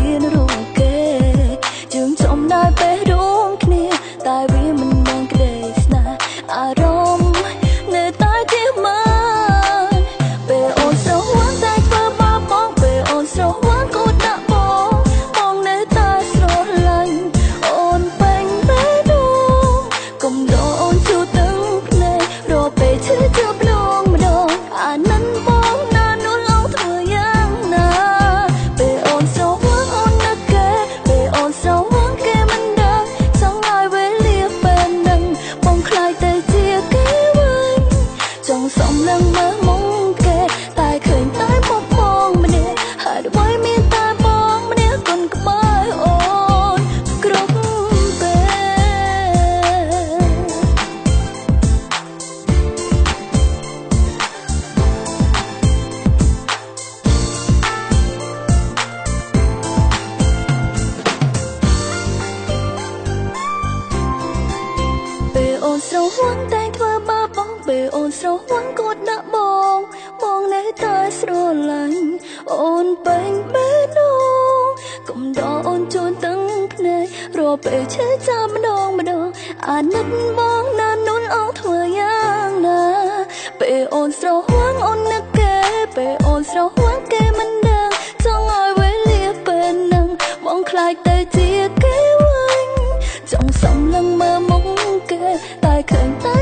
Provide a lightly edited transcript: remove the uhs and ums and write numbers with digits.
មានរូបគេយើងចំណាយពេលរួមគ្នាតែវាមិនដឹងក្តីស្នេហ៍អារម្មណ៍នៅតែជាមកពេលអូនស្រវឹងតែធ្វើបាបបងពេលអូនស្រវឹងក៏ដាក់បងនៅតែស្រឡាញ់អូនពេញបេះដូងកុំដកអូនជួទាំងភ្នែករកពេលឈឺចាប់លងម្ដងអានឹងបងណានោះឡងធ្វើយ៉ាងណាពេលអូនស្រវឹងអូននឹកគេពេលអូនស្រវឹងគេមិនដឹងចង់ឲ្យវេលាពេលនឹងបងខ្លាចទៅជាគេវិញចង់សំឡឹងមើលមុខគេតែឃើញតែមុខបងម្នាក់ហើយអ្វីមានតែបងម្នាក់គុនក្បែរអូនគ្រប់ពេលពេលអូនស្រវឹងតែធ្វើបាបបងពេលអូនស្រវឹងក៏ដាក់បងនៅតែស្រឡាញ់អូនពេញបេះដូងកុំដកអូនជួនទាំងភ្នែករកពេលឈឺចាប់ម្ដងអាណិតបងណានោះអងធ្វើយ៉ាងណាពេលអូនស្រវឹងអូននឹកគេពេលអូនស្រវឹងគេមិនដឹងចង់ឲ្យវេលាពេលនឹងបងខ្លាចទៅជាគេវិញចង់សំឡឹងមើលមុខគេតែឃើញតែ